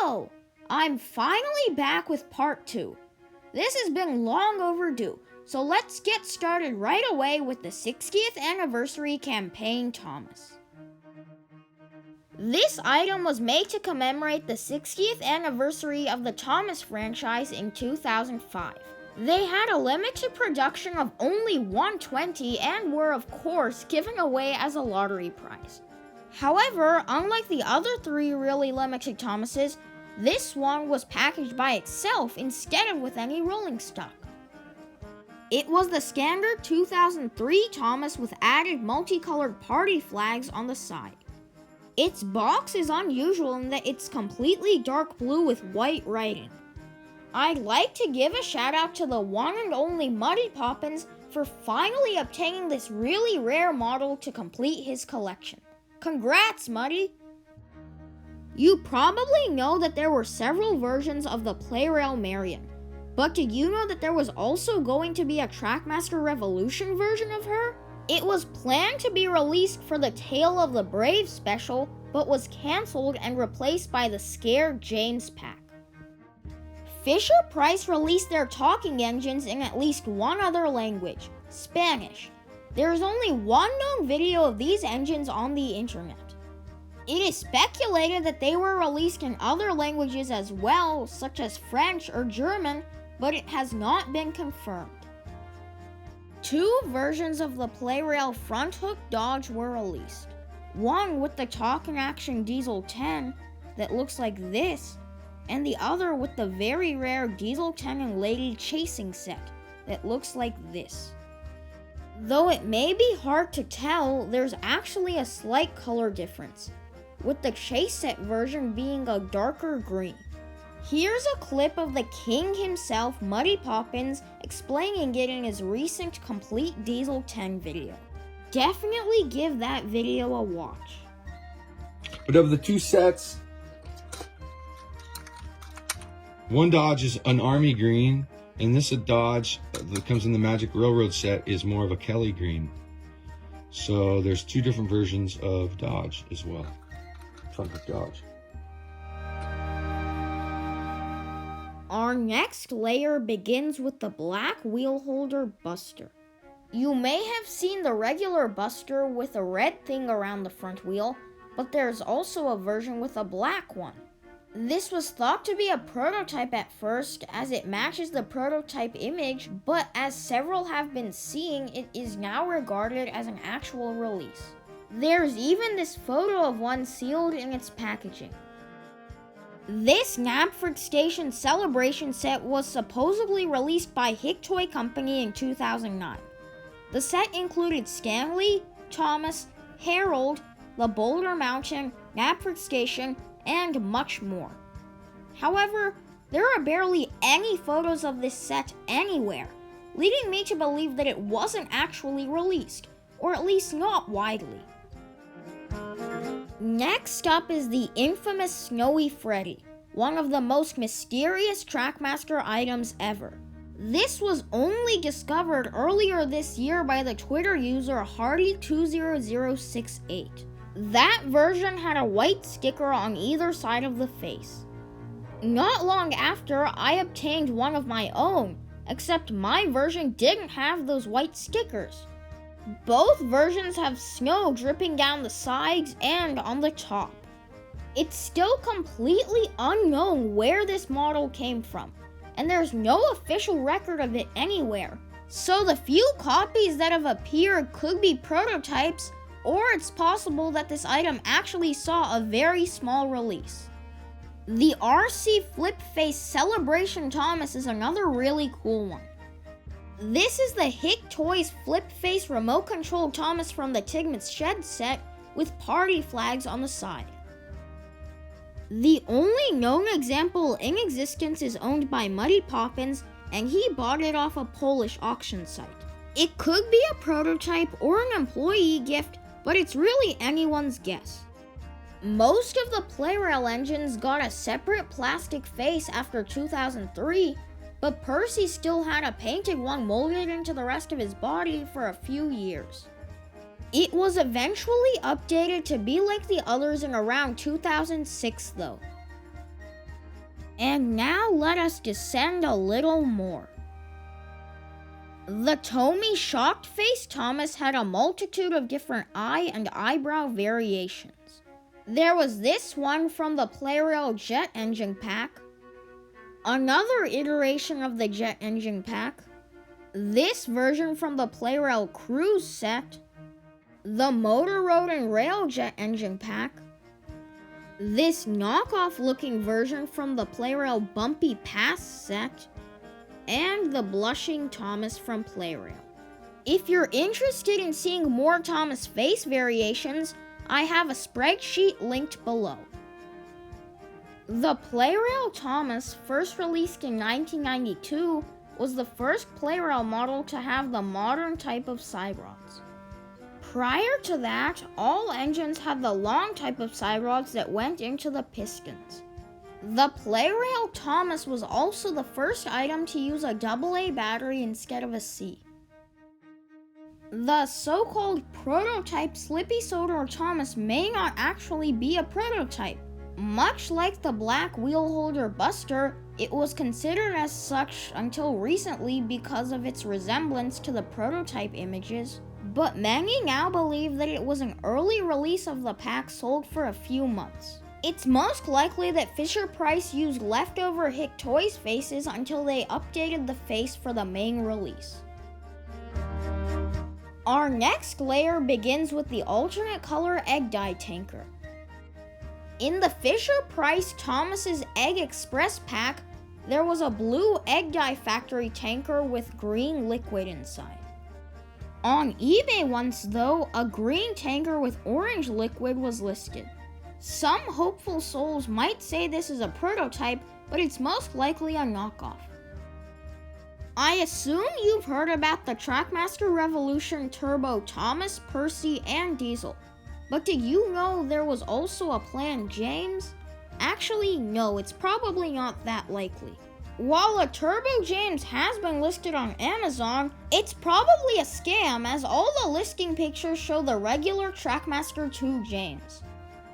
So, I'm finally back with part 2. This has been long overdue, so let's get started right away with the 60th anniversary campaign Thomas. This item was made to commemorate the 60th anniversary of the Thomas franchise in 2005. They had a limited production of only 120 and were of course given away as a lottery prize. However, unlike the other 3 really limited Thomases, this one was packaged by itself instead of with any rolling stock. It was the standard 2003 Thomas with added multicolored party flags on the side. Its box is unusual in that it's completely dark blue with white writing. I'd like to give a shout out to the one and only Muddy Poppins for finally obtaining this really rare model to complete his collection. Congrats, Muddy! You probably know that there were several versions of the Playrail Marion, but did you know that there was also going to be a Trackmaster Revolution version of her? It was planned to be released for the Tale of the Brave special, but was cancelled and replaced by the Scared James pack. Fisher-Price released their talking engines in at least one other language, Spanish. There is only one known video of these engines on the internet. It is speculated that they were released in other languages as well, such as French or German, but it has not been confirmed. 2 versions of the Playrail front hook Dodge were released. One with the Talkin' Action Diesel 10 that looks like this, and the other with the very rare Diesel 10 and Lady Chasing set that looks like this. Though it may be hard to tell, there's actually a slight color difference, with the Chase set version being a darker green. Here's a clip of the king himself, Muddy Poppins, explaining it in his recent Complete Diesel 10 video. Definitely give that video a watch. But of the 2 sets, one Dodge is an Army green, and this Dodge that comes in the Magic Railroad set is more of a Kelly green. So there's 2 different versions of Dodge as well. Front hook Dodge. Our next layer begins with the black wheel holder Buster. You may have seen the regular Buster with a red thing around the front wheel, but there's also a version with a black one. This was thought to be a prototype at first, as it matches the prototype image, but as several have been seeing, it is now regarded as an actual release. There's even this photo of one sealed in its packaging. This Knapford Station Celebration set was supposedly released by Hick Toy Company in 2009. The set included Stanley, Thomas, Harold, the Boulder Mountain, Knapford Station, and much more. However, there are barely any photos of this set anywhere, leading me to believe that it wasn't actually released, or at least not widely. Next up is the infamous Snowy Freddie, one of the most mysterious Trackmaster items ever. This was only discovered earlier this year by the Twitter user Hardy20068. That version had a white sticker on either side of the face. Not long after, I obtained one of my own, except my version didn't have those white stickers. Both versions have snow dripping down the sides and on the top. It's still completely unknown where this model came from, and there's no official record of it anywhere. So the few copies that have appeared could be prototypes, or it's possible that this item actually saw a very small release. The RC Flip Face Celebration Thomas is another really cool one. This is the Hick Toys Flip Face Remote Control Thomas from the Tigman's Shed set with party flags on the side. The only known example in existence is owned by Muddy Poppins, and he bought it off a Polish auction site. It could be a prototype or an employee gift, but it's really anyone's guess. Most of the Playrail engines got a separate plastic face after 2003, but Percy still had a painted one molded into the rest of his body for a few years. It was eventually updated to be like the others in around 2006 though. And now let us descend a little more. The Tomy shocked face Thomas had a multitude of different eye and eyebrow variations. There was this one from the Playrail Jet Engine pack, another iteration of the Jet Engine pack, this version from the Playrail Cruise set, the Motor Road and Rail Jet Engine pack, this knockoff looking version from the Playrail Bumpy Pass set, and the Blushing Thomas from Playrail. If you're interested in seeing more Thomas face variations, I have a spreadsheet linked below. The Playrail Thomas, first released in 1992, was the first Playrail model to have the modern type of side rods. Prior to that, all engines had the long type of side rods that went into the pistons. The Playrail Thomas was also the first item to use a AA battery instead of a C. The so-called prototype Slippy Sodor Thomas may not actually be a prototype. Much like the black wheel holder Buster, it was considered as such until recently because of its resemblance to the prototype images, but many now believe that it was an early release of the pack sold for a few months. It's most likely that Fisher-Price used leftover Hick Toys faces until they updated the face for the main release. Our next layer begins with the alternate color egg dye tanker. In the Fisher-Price Thomas's Egg Express pack, there was a blue egg dye factory tanker with green liquid inside. On eBay once though, a green tanker with orange liquid was listed. Some hopeful souls might say this is a prototype, but it's most likely a knockoff. I assume you've heard about the Trackmaster Revolution Turbo Thomas, Percy, and Diesel. But did you know there was also a planned James? Actually, no, it's probably not that likely. While a Turbo James has been listed on Amazon, it's probably a scam as all the listing pictures show the regular Trackmaster 2 James.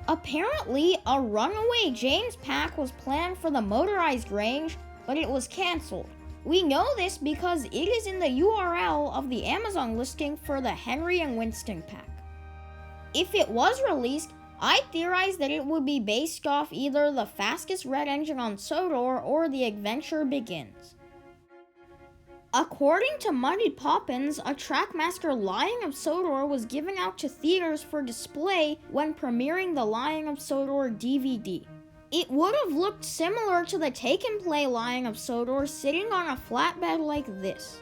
Apparently, a runaway James pack was planned for the Motorized range, but it was cancelled. We know this because it is in the URL of the Amazon listing for the Henry and Winston pack. If it was released, I theorize that it would be based off either the fastest red engine on Sodor or the Adventure Begins. According to Muddy Poppins, a Trackmaster Lion of Sodor was given out to theaters for display when premiering the Lion of Sodor DVD. It would have looked similar to the take-and-play Lion of Sodor sitting on a flatbed like this.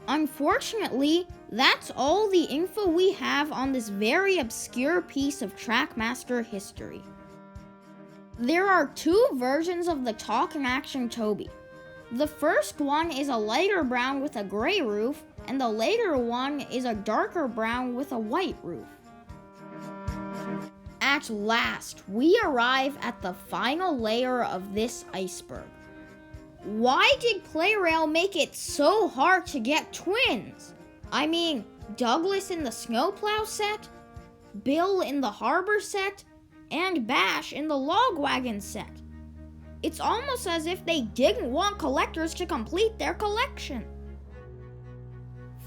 Unfortunately, that's all the info we have on this very obscure piece of Trackmaster history. There are two versions of the Talk and Action Toby. The first one is a lighter brown with a gray roof, and the later one is a darker brown with a white roof. At last, we arrive at the final layer of this iceberg. Why did Playrail make it so hard to get twins? I mean, Douglas in the Snowplow set, Bill in the Harbor set, and Bash in the Log Wagon set. It's almost as if they didn't want collectors to complete their collection.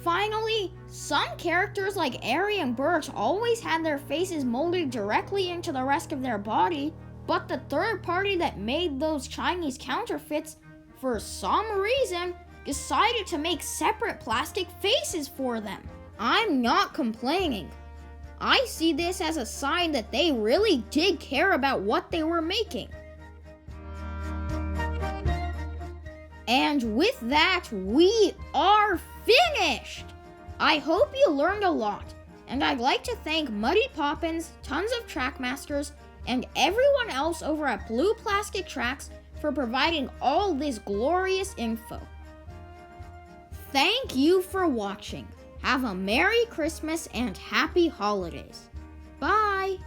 Finally, some characters like Airy and Birch always had their faces molded directly into the rest of their body, but the third party that made those Chinese counterfeits, for some reason, decided to make separate plastic faces for them. I'm not complaining. I see this as a sign that they really did care about what they were making. And with that, we are finished! I hope you learned a lot, and I'd like to thank Muddy Poppins, Tons of Trackmasters, and everyone else over at Blue Plastic Tracks for providing all this glorious info. Thank you for watching. Have a Merry Christmas and Happy Holidays. Bye!